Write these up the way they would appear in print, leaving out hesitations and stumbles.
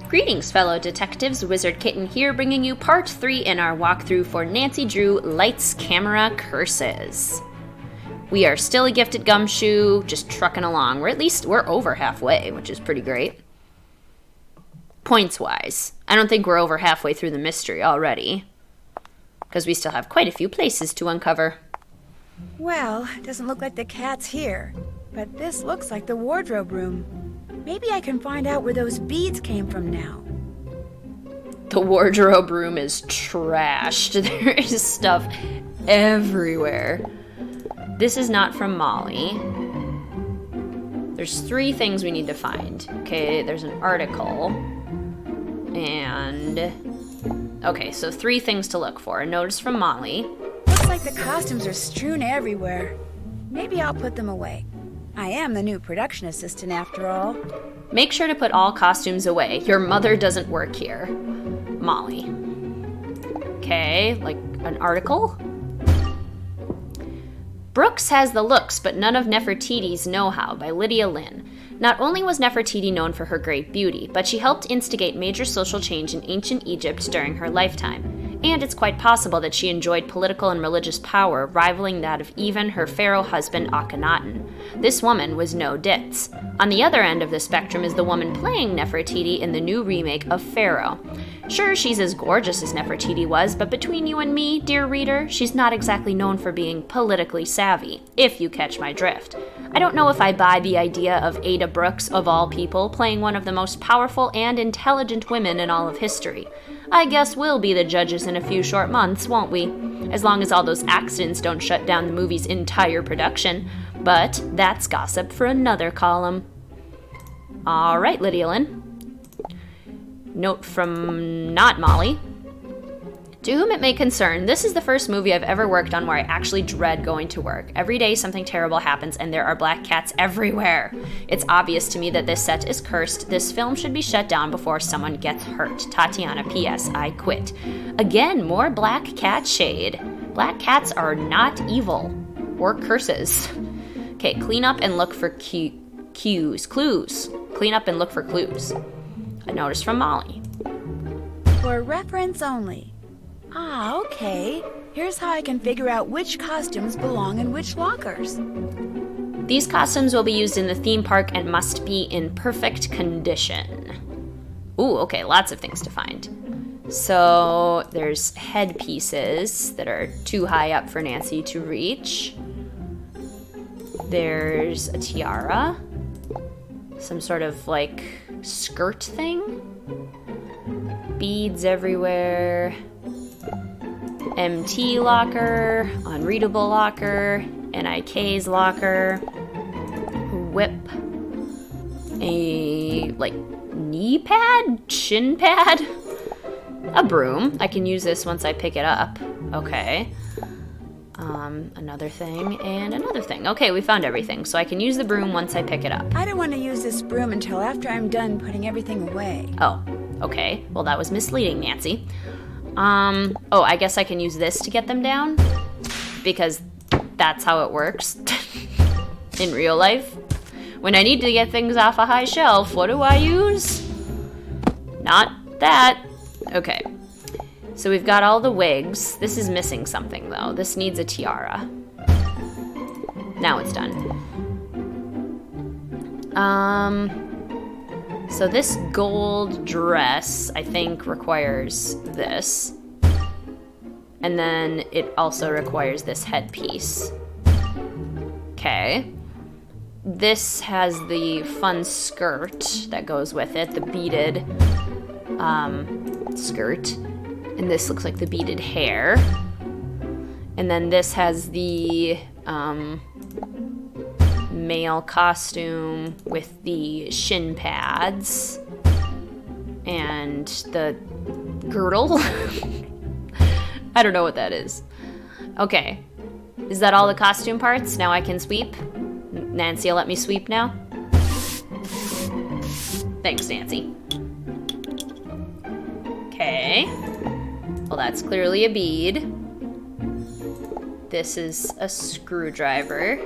Greetings, fellow detectives. Wizard Kitten here, bringing you part 3 in our walkthrough for Nancy Drew Lights, Camera, Curses. We are still a gifted gumshoe, just trucking along. We're over halfway, which is pretty great. Points-wise, I don't think we're over halfway through the mystery already, because we still have quite a few places to uncover. Well, it doesn't look like the cat's here, but this looks like the wardrobe room. Maybe I can find out where those beads came from now. The wardrobe room is trashed. There is stuff everywhere. This is not from Molly. There's 3 things we need to find. Okay, there's an article. And... okay, so 3 things to look for. A notice from Molly. Looks like the costumes are strewn everywhere. Maybe I'll put them away. I am the new production assistant after all. Make sure to put all costumes away. Your mother doesn't work here. Molly. Okay, like an article? Brooks has the looks, but none of Nefertiti's know-how, by Lydia Lynn. Not only was Nefertiti known for her great beauty, but she helped instigate major social change in ancient Egypt during her lifetime. And it's quite possible that she enjoyed political and religious power, rivaling that of even her pharaoh husband Akhenaten. This woman was no ditz. On the other end of the spectrum is the woman playing Nefertiti in the new remake of Pharaoh. Sure, she's as gorgeous as Nefertiti was, but between you and me, dear reader, she's not exactly known for being politically savvy, if you catch my drift. I don't know if I buy the idea of Eda Brooks, of all people, playing one of the most powerful and intelligent women in all of history. I guess we'll be the judges in a few short months, won't we? As long as all those accidents don't shut down the movie's entire production. But that's gossip for another column. All right, Lydia Lynn. Note from not Molly. To whom it may concern, this is the first movie I've ever worked on where I actually dread going to work. Every day something terrible happens and there are black cats everywhere. It's obvious to me that this set is cursed. This film should be shut down before someone gets hurt. Tatiana, P.S. I quit. Again, more black cat shade. Black cats are not evil. Or curses. Okay, clean up and look for clues. Clean up and look for clues. A notice from Molly. For reference only. Ah, okay. Here's how I can figure out which costumes belong in which lockers. These costumes will be used in the theme park and must be in perfect condition. Ooh, okay, lots of things to find. So there's headpieces that are too high up for Nancy to reach. There's a tiara. Some sort of, like, skirt thing. Beads everywhere. MT locker, unreadable locker, NIK's locker, whip, a, like, knee pad, shin pad, a broom. I can use this once I pick it up. Okay. Another thing and another thing. Okay, we found everything, so I can use the broom once I pick it up. I don't want to use this broom until after I'm done putting everything away. Oh, okay. Well, that was misleading, Nancy. Oh, I guess I can use this to get them down, because that's how it works in real life. When I need to get things off a high shelf, what do I use? Not that. Okay. So we've got all the wigs. This is missing something, though. This needs a tiara. Now it's done. So this gold dress, I think, requires this. And then it also requires this headpiece. Okay. This has the fun skirt that goes with it, the beaded skirt. And this looks like the beaded hair. And then this has the male costume with the shin pads and the girdle. I don't know what that is. Okay. Is that all the costume parts? Now I can sweep? Nancy will let me sweep now? Thanks, Nancy. Okay. Well, that's clearly a bead. This is a screwdriver.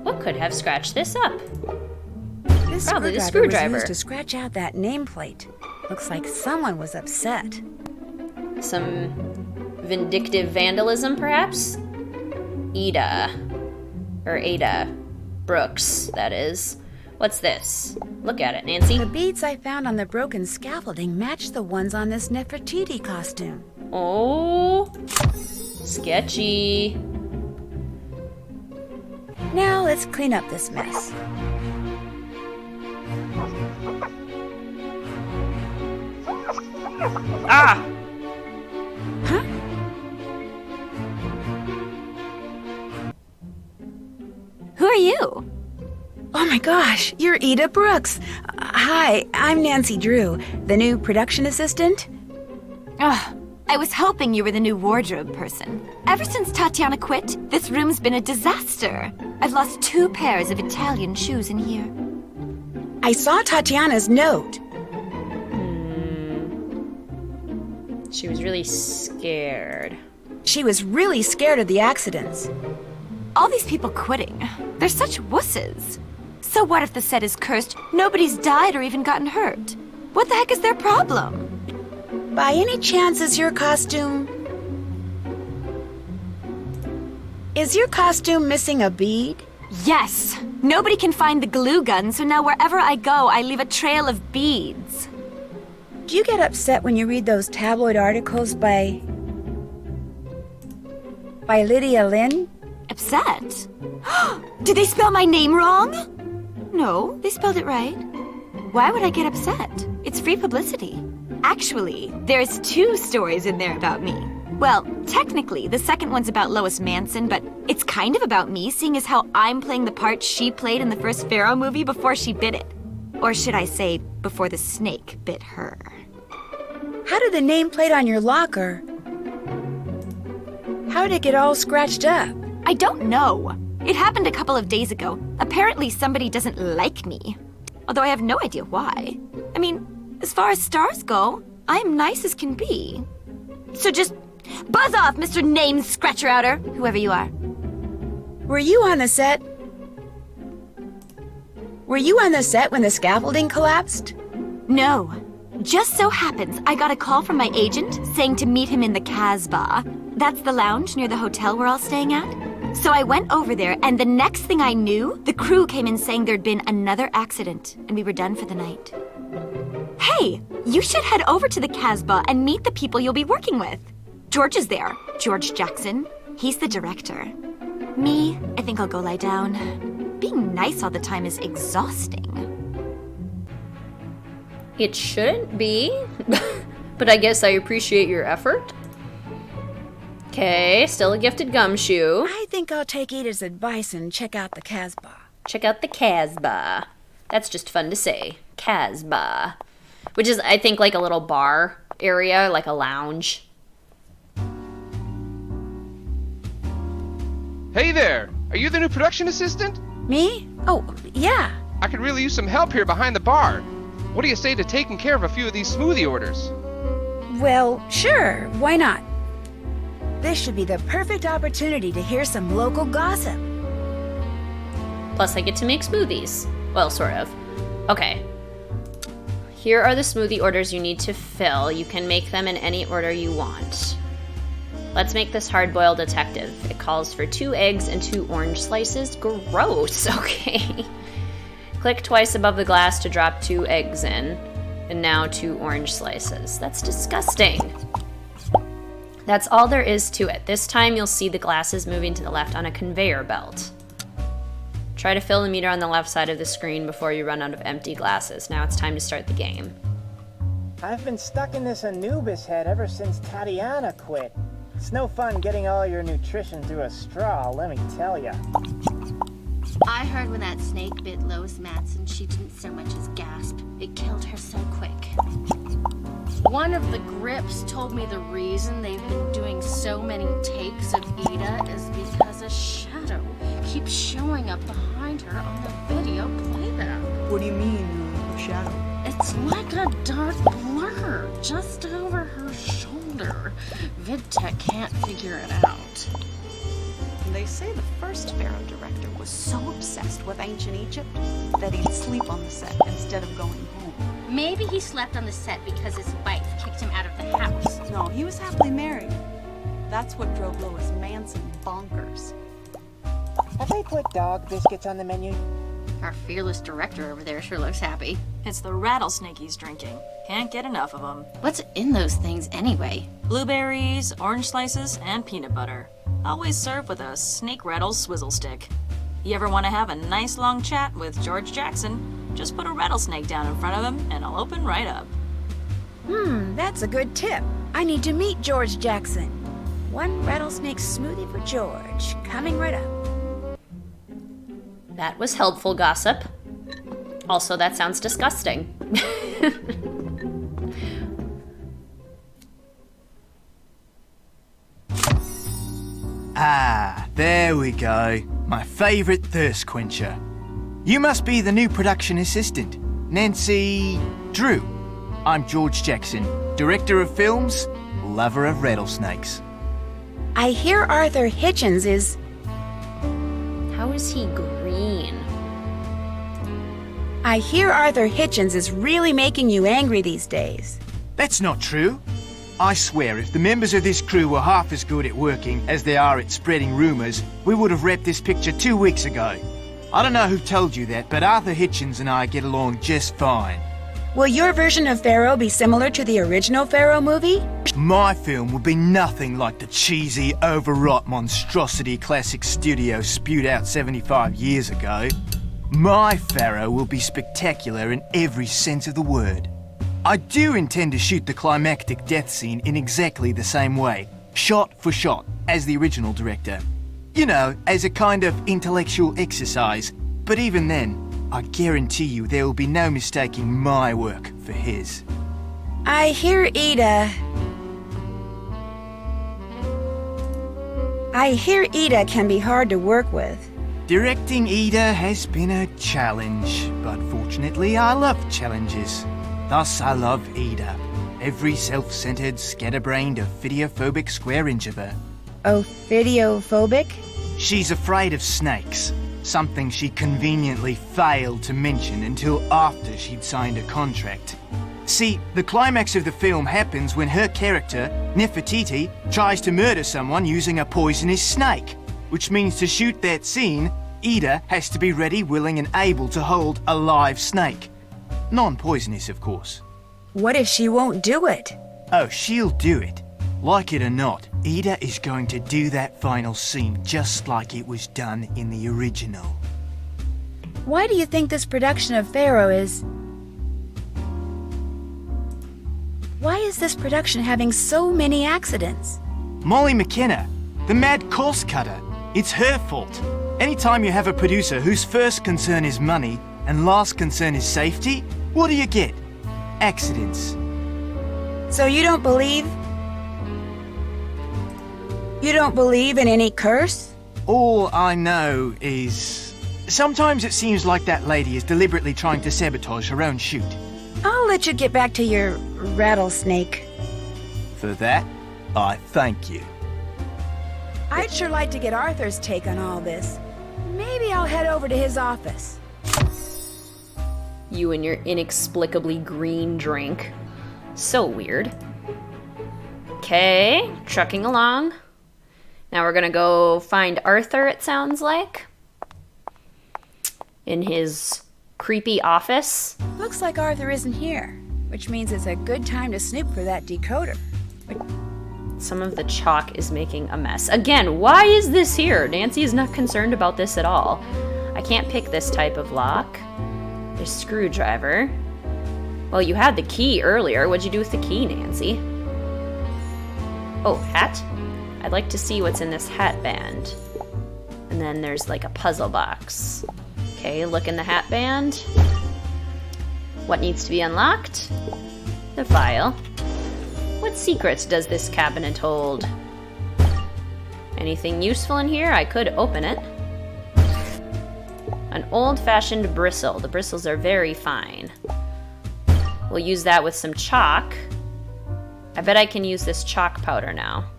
What could have scratched this up? This Probably the screwdriver was used to scratch out that nameplate. Looks like someone was upset. Some vindictive vandalism, perhaps? Eda Brooks, that is. What's this? Look at it, Nancy. The beads I found on the broken scaffolding match the ones on this Nefertiti costume. Oh, sketchy. Now let's clean up this mess. Ah! Huh? Who are you? Oh my gosh, you're Eda Brooks. Hi, I'm Nancy Drew, the new production assistant. Ugh, I was hoping you were the new wardrobe person. Ever since Tatiana quit, this room's been a disaster. I've lost 2 pairs of Italian shoes in here. I saw Tatiana's note. She was really scared. She was really scared of the accidents. All these people quitting, they're such wusses. So what if the set is cursed, nobody's died or even gotten hurt? What the heck is their problem? By any chance, is your costume missing a bead? Yes! Nobody can find the glue gun, so now wherever I go, I leave a trail of beads. Do you get upset when you read those tabloid articles by Lydia Lynn? Upset? Did they spell my name wrong? No, they spelled it right. Why would I get upset? It's free publicity. Actually, there's 2 stories in there about me. Well, technically, the second one's about Lois Manson, but it's kind of about me, seeing as how I'm playing the part she played in the first Pharaoh movie before she bit it. Or should I say, before the snake bit her. How did the nameplate on your locker? How did it get all scratched up? I don't know. It happened a couple of days ago. Apparently somebody doesn't like me. Although I have no idea why. I mean, as far as stars go, I'm nice as can be. So just buzz off, Mr. Name Scratcher Outer, whoever you are. Were you on the set? Were you on the set when the scaffolding collapsed? No. Just so happens I got a call from my agent saying to meet him in the Casbah. That's the lounge near the hotel we're all staying at. So I went over there, and the next thing I knew, the crew came in saying there'd been another accident, and we were done for the night. Hey, you should head over to the Casbah and meet the people you'll be working with. George is there, Jorge Jackson. He's the director. Me, I think I'll go lie down. Being nice all the time is exhausting. It shouldn't be, but I guess I appreciate your effort. Okay, still a gifted gumshoe. I think I'll take Eda's advice and check out the Casbah. Check out the Kasbah. That's just fun to say. Kasbah. Which is, I think, like a little bar area, like a lounge. Hey there! Are you the new production assistant? Me? Oh, yeah. I could really use some help here behind the bar. What do you say to taking care of a few of these smoothie orders? Well, sure. Why not? This should be the perfect opportunity to hear some local gossip. Plus, I get to make smoothies. Well, sort of. Okay. Here are the smoothie orders you need to fill. You can make them in any order you want. Let's make this hard-boiled detective. It calls for 2 eggs and 2 orange slices. Gross. Okay. Click twice above the glass to drop 2 eggs in. And now 2 orange slices. That's disgusting. That's all there is to it. This time you'll see the glasses moving to the left on a conveyor belt. Try to fill the meter on the left side of the screen before you run out of empty glasses. Now it's time to start the game. I've been stuck in this Anubis head ever since Tatiana quit. It's no fun getting all your nutrition through a straw, let me tell ya. I heard when that snake bit Lois Manson, she didn't so much as gasp. It killed her so quick. One of the grips told me the reason they've been doing so many takes of Eda is because a shadow keeps showing up behind her on the video playback. What do you mean, shadow? It's like a dark blur just over her shoulder. VidTech can't figure it out. They say the first Pharaoh director was so obsessed with ancient Egypt that he'd sleep on the set instead of going home. Maybe he slept on the set because his wife kicked him out of the house. No, he was happily married. That's what drove Lois Manson bonkers. Have they put dog biscuits on the menu? Our fearless director over there sure looks happy. It's the rattlesnake he's drinking. Can't get enough of them. What's in those things anyway? Blueberries, orange slices, and peanut butter. Always served with a snake rattle swizzle stick. You ever want to have a nice long chat with George Jackson? Just put a rattlesnake down in front of him and it'll open right up. That's a good tip. I need to meet George Jackson. One rattlesnake smoothie for George. Coming right up. That was helpful gossip. Also, that sounds disgusting. Ah, there we go. My favorite thirst quencher. You must be the new production assistant, Nancy Drew. I'm George Jackson, director of films, lover of rattlesnakes. I hear Arthur Hitchens is... How is he green? I hear Arthur Hitchens is really making you angry these days. That's not true. I swear, if the members of this crew were half as good at working as they are at spreading rumours, we would have wrapped this picture 2 weeks ago. I don't know who told you that, but Arthur Hitchens and I get along just fine. Will your version of Pharaoh be similar to the original Pharaoh movie? My film will be nothing like the cheesy, overwrought monstrosity classic studio spewed out 75 years ago. My Pharaoh will be spectacular in every sense of the word. I do intend to shoot the climactic death scene in exactly the same way, shot for shot, as the original director. You know, as a kind of intellectual exercise, but even then, I guarantee you there will be no mistaking my work for his. I hear Eda can be hard to work with. Directing Eda has been a challenge, but fortunately I love challenges. Thus I love Eda, every self-centered, scatterbrained, ophidiophobic square inch of her. Ophidiophobic? She's afraid of snakes, something she conveniently failed to mention until after she'd signed a contract. See, the climax of the film happens when her character, Nefertiti, tries to murder someone using a poisonous snake, which means to shoot that scene, Eda has to be ready, willing, and able to hold a live snake. Non-poisonous, of course. What if she won't do it? Oh, she'll do it. Like it or not, Eda is going to do that final scene just like it was done in the original. Why do you think this production of Pharaoh is... Why is this production having so many accidents? Molly McKenna, the mad course cutter. It's her fault. Anytime you have a producer whose first concern is money and last concern is safety, what do you get? Accidents. So you don't believe... You don't believe in any curse? All I know is... Sometimes it seems like that lady is deliberately trying to sabotage her own shoot. I'll let you get back to your rattlesnake. For that, I thank you. I'd sure like to get Arthur's take on all this. Maybe I'll head over to his office. You and your inexplicably green drink. So weird. Okay, trucking along. Now we're gonna go find Arthur, it sounds like. In his creepy office. Looks like Arthur isn't here, which means it's a good time to snoop for that decoder. Some of the chalk is making a mess. Again, why is this here? Nancy is not concerned about this at all. I can't pick this type of lock. There's screwdriver. Well, you had the key earlier. What'd you do with the key, Nancy? Oh, hat? I'd like to see what's in this hat band. And then there's like a puzzle box. Okay, look in the hat band. What needs to be unlocked? The file. What secrets does this cabinet hold? Anything useful in here? I could open it. An old-fashioned bristle. The bristles are very fine. We'll use that with some chalk. I bet I can use this chalk powder now.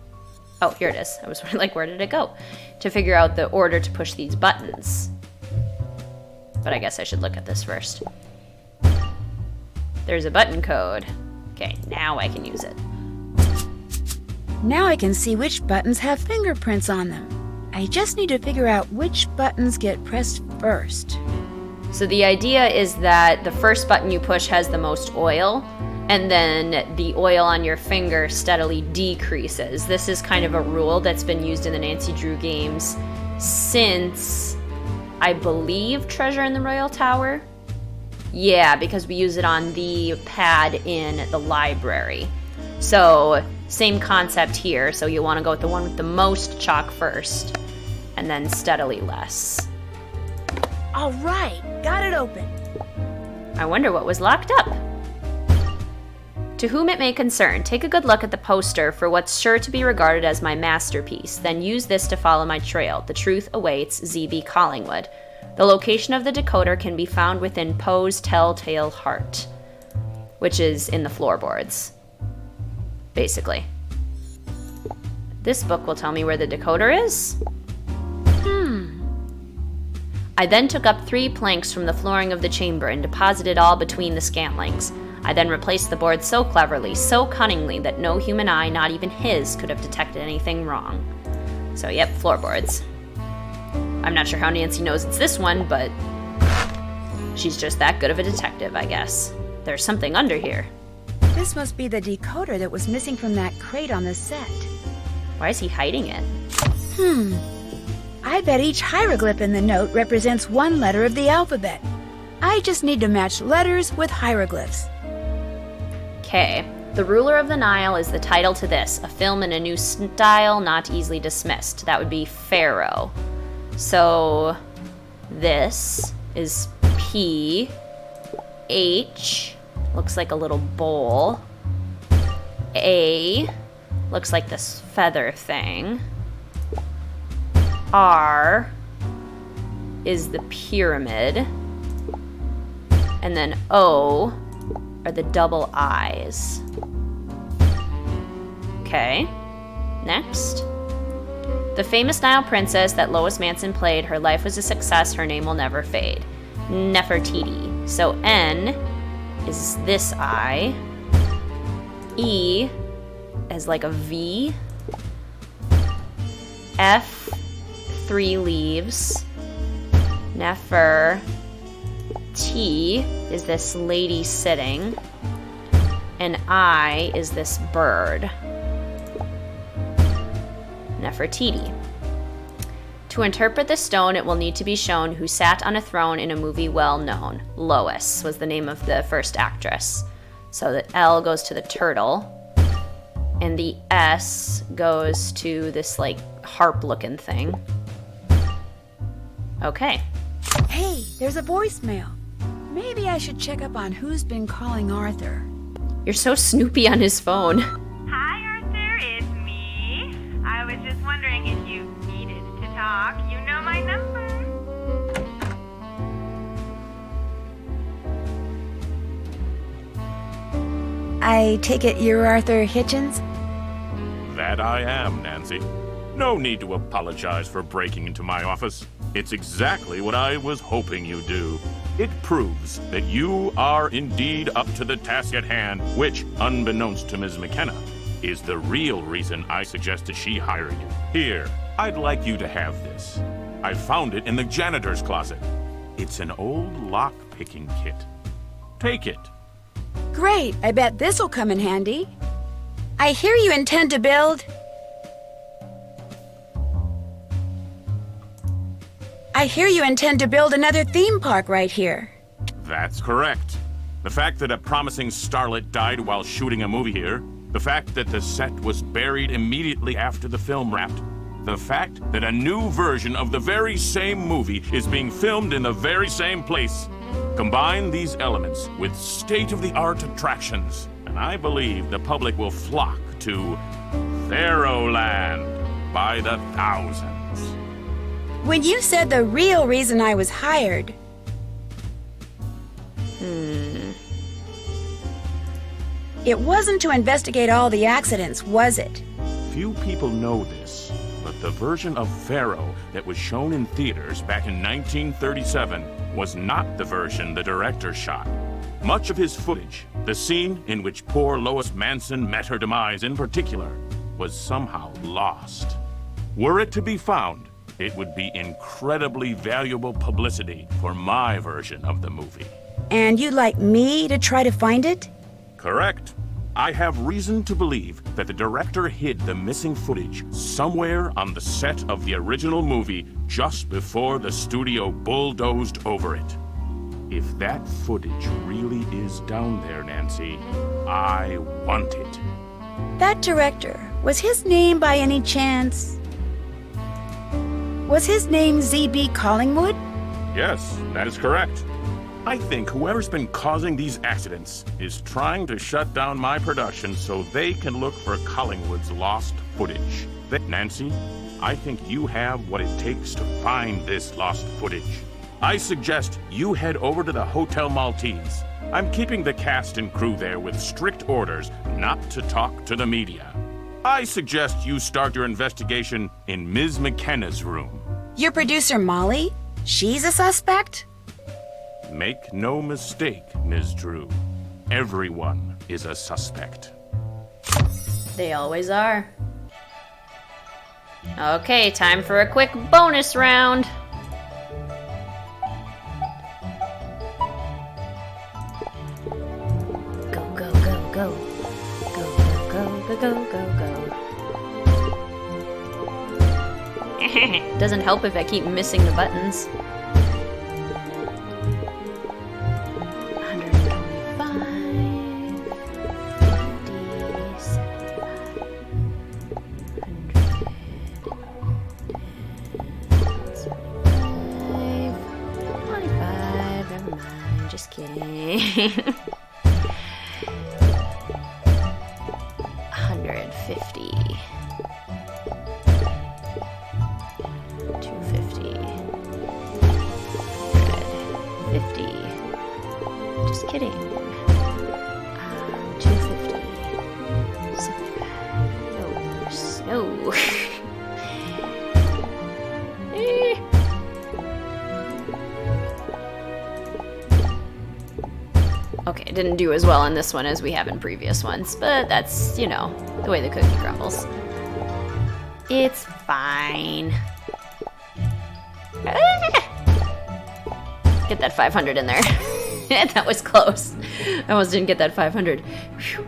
Oh, here it is. I was like, where did it go? To figure out the order to push these buttons. But I guess I should look at this first. There's a button code. Okay, now I can use it. Now I can see which buttons have fingerprints on them. I just need to figure out which buttons get pressed first. So the idea is that the first button you push has the most oil, and then the oil on your finger steadily decreases. This is kind of a rule that's been used in the Nancy Drew games since, I believe, Treasure in the Royal Tower. Yeah, because we use it on the pad in the library. So, same concept here. So you want to go with the one with the most chalk first, and then steadily less. All right, got it open. I wonder what was locked up. To whom it may concern, take a good look at the poster for what's sure to be regarded as my masterpiece, then use this to follow my trail. The truth awaits, ZB Collingwood. The location of the decoder can be found within Poe's Telltale Heart, which is in the floorboards, basically. This book will tell me where the decoder is. I then took up 3 planks from the flooring of the chamber and deposited all between the scantlings. I then replaced the board so cleverly, so cunningly, that no human eye, not even his, could have detected anything wrong. So yep, floorboards. I'm not sure how Nancy knows it's this one, but she's just that good of a detective, I guess. There's something under here. This must be the decoder that was missing from that crate on the set. Why is he hiding it? I bet each hieroglyph in the note represents one letter of the alphabet. I just need to match letters with hieroglyphs. Okay. The Ruler of the Nile is the title to this, a film in a new style not easily dismissed. That would be Pharaoh. So this is P, H, looks like a little bowl. A, looks like this feather thing. R is the pyramid. And then O are the double I's. Okay, next. The famous Nile princess that Lois Manson played, her life was a success, her name will never fade. Nefertiti. So N is this I. E is like a V. F, 3 leaves. Nefer. T is this lady sitting. And I is this bird. Nefertiti. To interpret the stone, it will need to be shown who sat on a throne in a movie well known. Lois was the name of the first actress. So the L goes to the turtle. And the S goes to this, like, harp-looking thing. Okay. Hey, there's a voicemail. Maybe I should check up on who's been calling Arthur. You're so snoopy on his phone. Hi, Arthur, it's me. I was just wondering if you needed to talk. You know my number. I take it you're Arthur Hitchens? That I am, Nancy. No need to apologize for breaking into my office. It's exactly what I was hoping you'd do. It proves that you are indeed up to the task at hand, which, unbeknownst to Ms. McKenna, is the real reason I suggested she hire you. Here, I'd like you to have this. I found it in the janitor's closet. It's an old lock-picking kit. Take it. Great, I bet this'll come in handy. I hear you intend to build... another theme park right here. That's correct. The fact that a promising starlet died while shooting a movie here, the fact that the set was buried immediately after the film wrapped, the fact that a new version of the very same movie is being filmed in the very same place. Combine these elements with state-of-the-art attractions, and I believe the public will flock to Pharaohland by the thousands. When you said the real reason I was hired... It wasn't to investigate all the accidents, was it? Few people know this, but the version of Pharaoh that was shown in theaters back in 1937 was not the version the director shot. Much of his footage, the scene in which poor Lois Manson met her demise in particular, was somehow lost. Were it to be found, it would be incredibly valuable publicity for my version of the movie. And you'd like me to try to find it? Correct. I have reason to believe that the director hid the missing footage somewhere on the set of the original movie just before the studio bulldozed over it. If that footage really is down there, Nancy, I want it. That director, was his name by any chance? Was his name Z.B. Collingwood? Yes, that is correct. I think whoever's been causing these accidents is trying to shut down my production so they can look for Collingwood's lost footage. Nancy, I think you have what it takes to find this lost footage. I suggest you head over to the Hotel Maltese. I'm keeping the cast and crew there with strict orders not to talk to the media. I suggest you start your investigation in Ms. McKenna's room. Your producer, Molly? She's a suspect? Make no mistake, Ms. Drew. Everyone is a suspect. They always are. Okay, time for a quick bonus round. Go, go, go, go. Go, go, go, go, go, go. Doesn't help if I keep missing the buttons. 25, never mind, just kidding. 150. 250. 150. Just kidding. 250. 75. No. Okay, didn't do as well in this one as we have in previous ones, but that's, you know, the way the cookie crumbles. It's fine. Get that 500 in there. That was close. I almost didn't get that 500. Whew.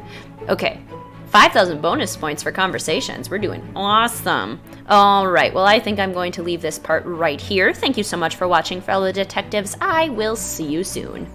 Okay, 5,000 bonus points for conversations. We're doing awesome. All right, well, I think I'm going to leave this part right here. Thank you so much for watching, fellow detectives. I will see you soon.